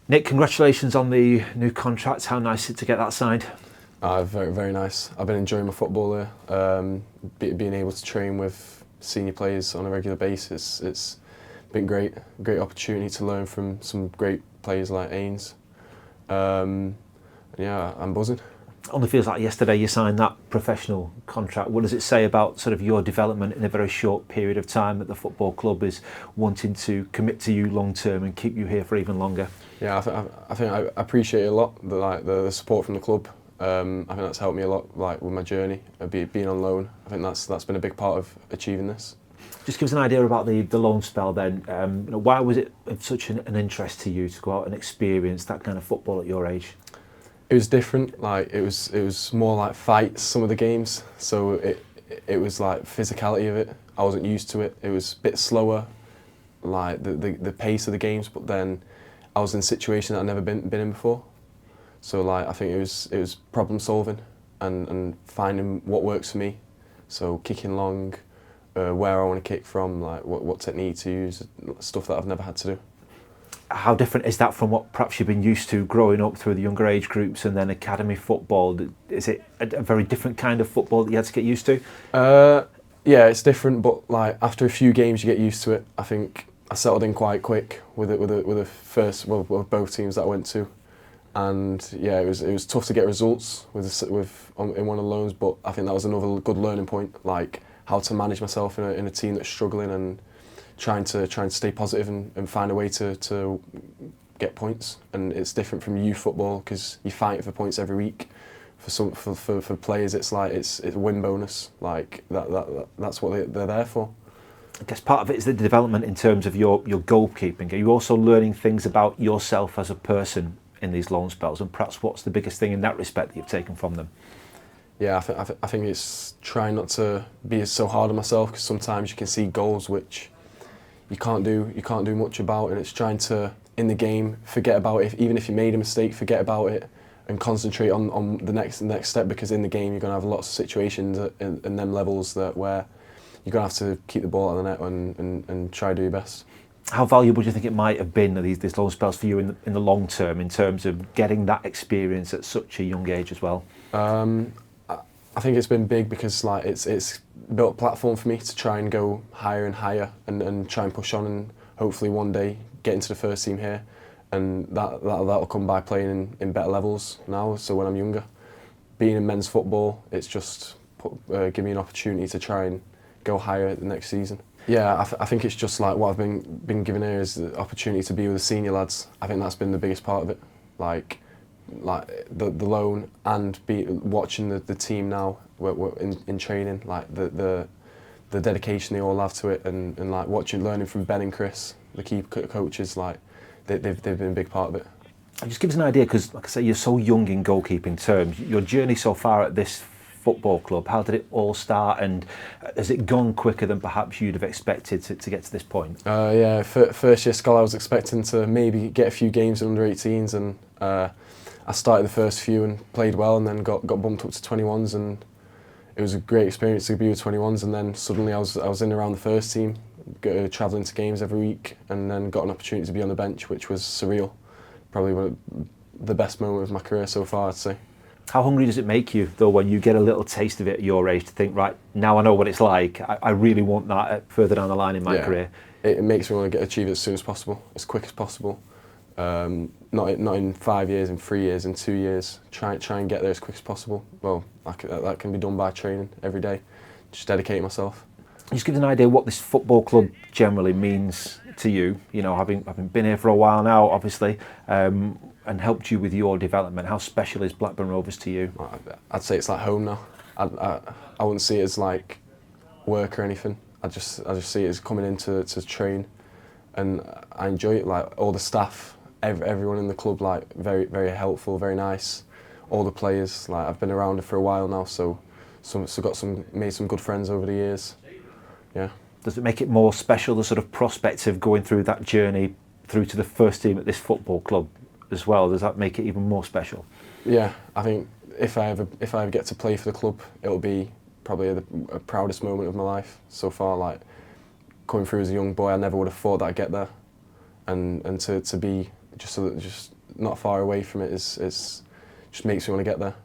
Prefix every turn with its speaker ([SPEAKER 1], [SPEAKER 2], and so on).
[SPEAKER 1] Nick, congratulations on the new contract. How nice is it to get that signed?
[SPEAKER 2] Very, very nice. I've been enjoying my football there. Being able to train with senior players on a regular basis, it's been great. Great opportunity to learn from some great players like Ains. Yeah, I'm buzzing.
[SPEAKER 1] Only feels like yesterday you signed that professional contract. What does it say about sort of your development in a very short period of time that the football club is wanting to commit to you long term and keep you here for even longer?
[SPEAKER 2] Yeah, I think I appreciate it a lot. The support from the club. I think that's helped me a lot, like with my journey of being on loan. I think that's been a big part of achieving this.
[SPEAKER 1] Just give us an idea about the loan spell then. Why was it of such an interest to you to go out and experience that kind of football at your age?
[SPEAKER 2] It was different. Like it was more like fights. Some of the games, so it was like physicality of it. I wasn't used to it. It was a bit slower, like the pace of the games. But then I was in a situation that I'd never been in before. So like I think it was problem solving and finding what works for me. So kicking long, where I want to kick from, like what technique to use, stuff that I've never had to do.
[SPEAKER 1] How different is that from what perhaps you've been used to growing up through the younger age groups and then academy football? Is it a very different kind of football that you had to get used to?
[SPEAKER 2] Yeah, it's different, but like after a few games you get used to it. I think I settled in quite quick with the first, well, both teams that I went to, and yeah, it was tough to get results in one of the loans, but I think that was another good learning point, like how to manage myself in a team that's struggling and trying to stay positive and find a way to get points. And it's different from youth football because you're fighting for points every week. For players, it's like it's a win bonus. Like that's what they're there for.
[SPEAKER 1] I guess part of it is the development in terms of your goalkeeping. Are you also learning things about yourself as a person in these loan spells? And perhaps what's the biggest thing in that respect that you've taken from them?
[SPEAKER 2] Yeah, I think it's trying not to be so hard on myself, because sometimes you can see goals which you can't do much about, and it's trying to, in the game, forget about it. Even if you made a mistake, forget about it and concentrate on the next step, because in the game you're going to have lots of situations in them levels where you're going to have to keep the ball out of the net and try to do your best.
[SPEAKER 1] How valuable do you think it might have been, these loan spells, for you in the long term, in terms of getting that experience at such a young age as well?
[SPEAKER 2] I think it's been big because like it's built a platform for me to try and go higher and higher and try and push on and hopefully one day get into the first team here, and that'll come by playing in better levels now. So when I'm younger, being in men's football, it's just give me an opportunity to try and go higher the next season. Yeah, I think it's just like what I've been given here is the opportunity to be with the senior lads. I think that's been the biggest part of it. Like the loan and watching the team now in training, like the dedication they all have to it, and like learning from Ben and Chris, the key coaches, like they've been a big part of it.
[SPEAKER 1] Just give us an idea, because like I say, you're so young in goalkeeping terms. Your journey so far at this football club, how did it all start, and has it gone quicker than perhaps you'd have expected to get to this point?
[SPEAKER 2] Yeah, first year scholar I was expecting to maybe get a few games in under 18s, and I started the first few and played well, and then got bumped up to 21s, and it was a great experience to be with 21s. And then suddenly I was in around the first team, travelling to games every week, and then got an opportunity to be on the bench, which was surreal. Probably one of the best moment of my career so far, I'd say.
[SPEAKER 1] How hungry does it make you, though, when you get a little taste of it at your age, to think, right, now I know what it's like, I really want that further down the line in my career?
[SPEAKER 2] It makes me want to achieve it as soon as possible, as quick as possible. Not in 5 years, in 3 years, in 2 years. Try and get there as quick as possible. Well, that can be done by training every day. Just dedicating myself.
[SPEAKER 1] Just give us an idea what this football club generally means to you. You know, having been here for a while now, obviously, and helped you with your development. How special is Blackburn Rovers to you?
[SPEAKER 2] I'd say it's like home now. I wouldn't see it as like work or anything. I just see it as coming in to train, and I enjoy it. Like all the staff, everyone in the club, like very, very helpful, very nice. All the players, like I've been around it for a while now, so made some good friends over the years. Yeah.
[SPEAKER 1] Does it make it more special, the sort of prospect of going through that journey through to the first team at this football club as well? Does that make it even more special?
[SPEAKER 2] Yeah, I think if I ever get to play for the club, it'll be probably the proudest moment of my life so far. Like coming through as a young boy, I never would have thought that I'd get there, and to be just not far away from it is just makes me want to get there.